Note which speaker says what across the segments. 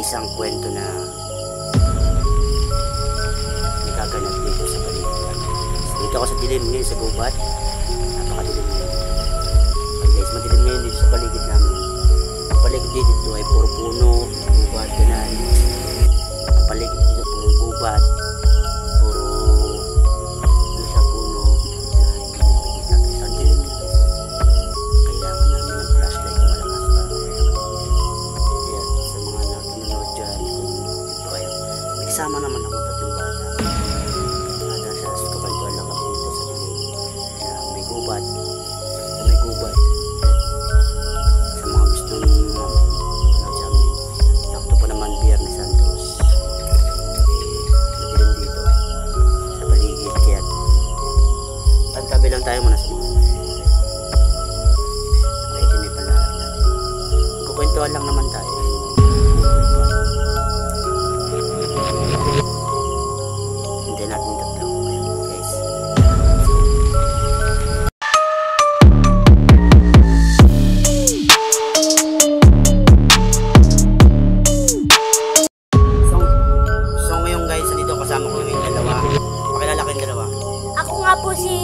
Speaker 1: may isang kwento na nagaganap dito sa paligid namin. Dito ako sa dilim ngayon sa gubat. Napakadilim ngayon. Guys, madilim ngayon dito sa paligid namin. Ang paligid dito ay puro puno, gubat, ganan. Ang paligid dito puro gubat, puro ano siya, puno na hindi na makikita. Guys, ang dilim dito. Kailangan namin ng flashlight na malakas para kaya sa mga nanonood dyan, kung dito kayo, may kasama naman ako tatlong bata. Bata siya, so kabantuan lang ako dito sa dilim na may gubat. May gubat. Sa mga gustong ano dyan, sakto pa naman Biyernes Santos. Madilim dito sa paligid, kaya tabi lang tayo muna sa mga may panlalang natin. Kukwentuhan lang naman tayo. Hindi natin tatlo. Guys. So ngayon guys, dito kasama ko yung dalawa. Pakilala ko yung dalawa.
Speaker 2: Ako nga po si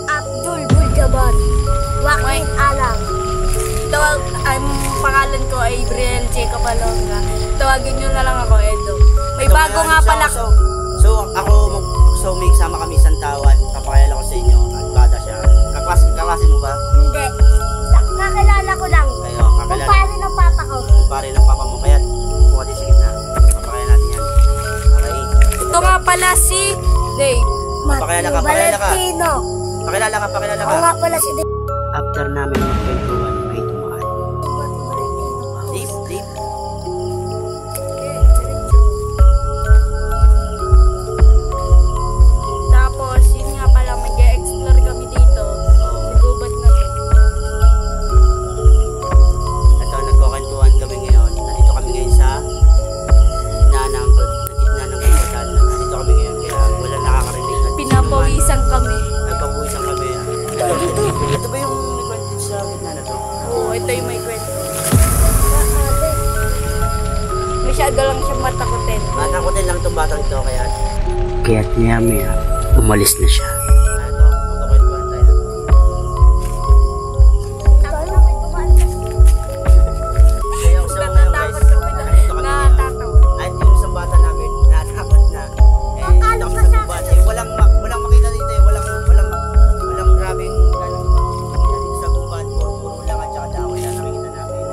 Speaker 2: Abdul Buljabar. Joaquin Alam.
Speaker 3: Ang pangalan ko ay Briel Checa Palonga. Tawagin nyo na lang ako, Edo. May
Speaker 1: So,
Speaker 3: bago
Speaker 1: ngayon,
Speaker 3: nga pala.
Speaker 1: So may kasama kami isang tawad. Papakilala ko sa inyo. At bata siya. Kaklase mo ba?
Speaker 2: Hindi. Kakilala ko lang.
Speaker 1: Kayo,
Speaker 2: Kung
Speaker 1: kakilala.
Speaker 2: paano ng papa ko.
Speaker 1: Pare ng papa mo. Kaya buka din sa gitna. Papakilala natin yan. Okay.
Speaker 3: Ito nga pala si Dave.
Speaker 1: Pakilala ka, pakilala ka.
Speaker 2: Valentino.
Speaker 1: Pakilala ka.
Speaker 2: Ako nga pala si Dave.
Speaker 1: After namin magkwentuhan, may tumaan.
Speaker 2: Valentino.
Speaker 1: Dave.
Speaker 3: Tapos, yun nga pala, mag-explore kami dito. Sa gubat na to.
Speaker 1: Ito, nagkukwentuhan kami ngayon. Nandito kami ngayon sa gitna ng gubatan. Nandito kami ngayon kaya wala nakakarinig.
Speaker 3: Pinapawisan kami.
Speaker 1: Nagpapawisan kami. Ito ba yung may kwento sa gitna na to?
Speaker 3: Oo, ito yung may kwento. Masyado lang siya matakotin.
Speaker 1: Matakotin lang itong batang ito kaya maya umalis na siya. Ito, magkukwentuhan tayo. Kaya so ngayon guys, nandito kami ngayon. At yung isang bata namin, natakot na. Dito kami sa gubat. Walang makita dito eh. Walang grabing makita dito sa gubat. Puro lang at saka dahon na nakikita namin.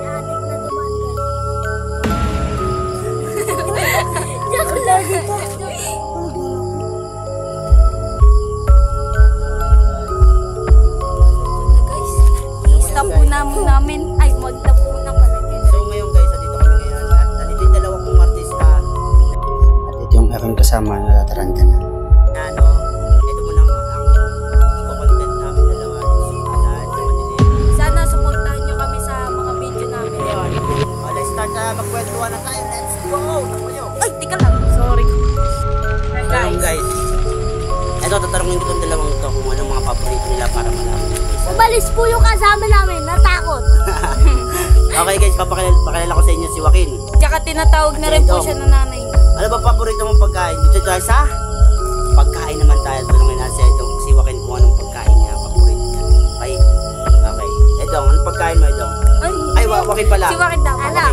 Speaker 3: Stop po namin. Ay, magtapo na pala.
Speaker 1: So ngayon guys, nandito kami ngayon at nandito yung dalawa kong artista at ito yung aking kasama na tataranta na. Ano, ito mo nang ang iko-content namin dalawa dito sa madilim.
Speaker 3: Sana supportahan nyo kami sa mga video namin.
Speaker 1: Ngayon, let's start na magkwentuhan na tayo. Let's go! Takbo nyo!
Speaker 3: Ay, tika lang. Sorry.
Speaker 1: Ayun guys, ito tatanungin ko itong dalawang ito kung anong mga paborito nila para malaman.
Speaker 2: Umalis po yung kasama namin. Natakot.
Speaker 1: Okay guys, papakilala ko sa inyo si Joaquin.
Speaker 3: Tsaka tinatawag na rin po siya na nanay.
Speaker 1: Ano ba paborito mong pagkain? Dito tayo sa pagkain naman tayo. Tanungin natin si Joaquin kung anong pagkain niya paborito niya. Okay? Okay. Edong, anong pagkain mo, Edong? Ay, Joaquin pala.
Speaker 3: Si Joaquin daw.
Speaker 2: Ano?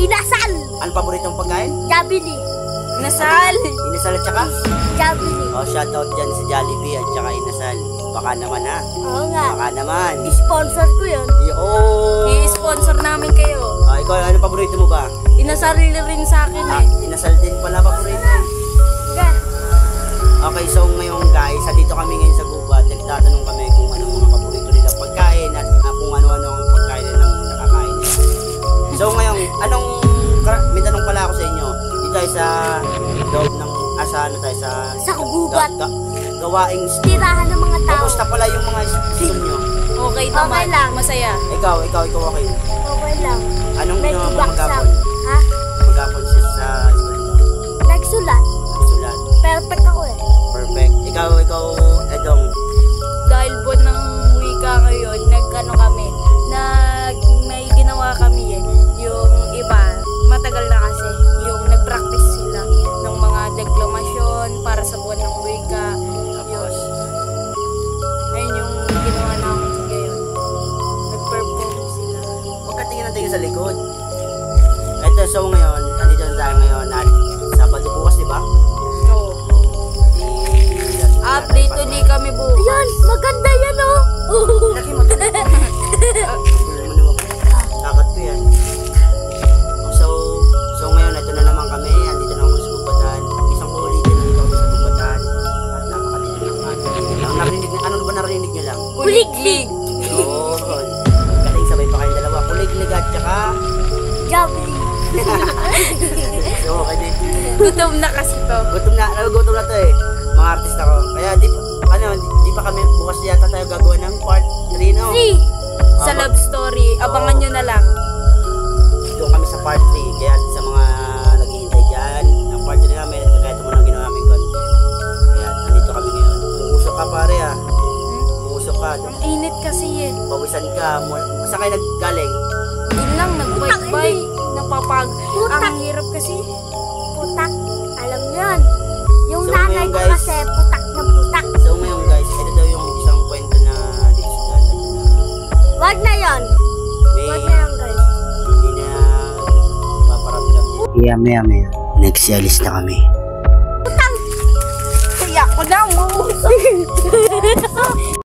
Speaker 2: Inasal.
Speaker 1: Anong paborito mong pagkain?
Speaker 2: Jabili.
Speaker 3: Nasal.
Speaker 1: Inasal at saka?
Speaker 2: Jabili.
Speaker 1: Oh, shoutout dyan sa Jollibee at saka Inasal. Baka naman ha.
Speaker 2: Oo nga.
Speaker 1: Baka naman.
Speaker 2: Sponsor ko yun.
Speaker 1: Oh!
Speaker 3: I-sponsor namin kayo.
Speaker 1: Ikaw, anong paborito mo ba?
Speaker 3: Inasarili rin sa akin eh.
Speaker 1: Inasal din pala paborito.
Speaker 2: Ga.
Speaker 1: Okay, so ngayon guys, dito kami ngayon sa gubat. Nagtatanong kami kung anong mga paborito nila pagkain at kung ano-ano ang pagkain nilang nakakain nila. So ngayon, may tanong pala ako sa inyo. Dito tayo sa loob ng, ano tayo
Speaker 2: Sa gubat.
Speaker 1: Gawaing
Speaker 2: Tirahan ng mga tao.
Speaker 1: Kamusta pala yung mga school nyo?
Speaker 3: Okay naman.
Speaker 2: Okay lang.
Speaker 3: Masaya.
Speaker 1: Ikaw, okay.
Speaker 2: Okay lang.
Speaker 1: Anong
Speaker 2: Medyo
Speaker 1: ginawa mo
Speaker 2: baksak.
Speaker 1: magapon?
Speaker 2: Ha?
Speaker 1: Magapon sa school mo?
Speaker 2: Nagsulat.
Speaker 1: Sulat.
Speaker 2: Perfect ako eh.
Speaker 1: Perfect. Ikaw, Edong.
Speaker 3: Dahil buwan ng wika ngayon, may ginawa kami eh. Yung iba, matagal na kasi. Yung
Speaker 1: sa likod. Ito, so ngayon, andito na tayo ngayon at Sabado bukas, di ba?
Speaker 3: Oo. Update ulit kami bukas.
Speaker 2: Ayan, maganda yan oh.
Speaker 1: Laki mo. Takot ko yan. So ngayon, ito na naman kami. Andito na ako sa Gubatan. Isang ulitin nandito kami sa Gubatan. At napakalitin ng ating. Ano ba narinig niyo lang?
Speaker 3: Kuliglig.
Speaker 1: Yun. Galing sabay pa kayong dalawa. Kuliglig at saka...
Speaker 2: Jabli.
Speaker 1: So, okay din.
Speaker 3: Gutom na kasi to.
Speaker 1: Gutom na to eh. Mga artista ko. Kaya di pa kami bukas yata tayo gagawa ng part 3, no?
Speaker 2: 3.
Speaker 3: Sa love story, abangan nyo na lang.
Speaker 1: Doon kami sa part 3. Kaya sa mga naghihintay dyan, ang part 3 namin, kaya ito muna ang ginawa namin content. Kaya nandito kami ngayon. Umusok ka pare ah. Umusok ka.
Speaker 3: Ang init kasi eh.
Speaker 1: Pawisan ka. Saan kayo naggaling?
Speaker 3: Yun lang, nag-bike-bike.
Speaker 2: Putak.
Speaker 3: Ang hirap kasi.
Speaker 2: Putak. Alam nyo yan. Yung
Speaker 1: So,
Speaker 2: nanay
Speaker 1: ngayon,
Speaker 2: ko
Speaker 1: guys,
Speaker 2: kasi putak na putak.
Speaker 1: So ngayon guys, ito daw yung isang kwento na dito sa dalan na
Speaker 2: Wag na yon.
Speaker 1: may
Speaker 2: Wag na yon guys.
Speaker 1: hindi na paparamdam niya. Maya. Next alis na kami.
Speaker 3: Kaya ako na umuusok.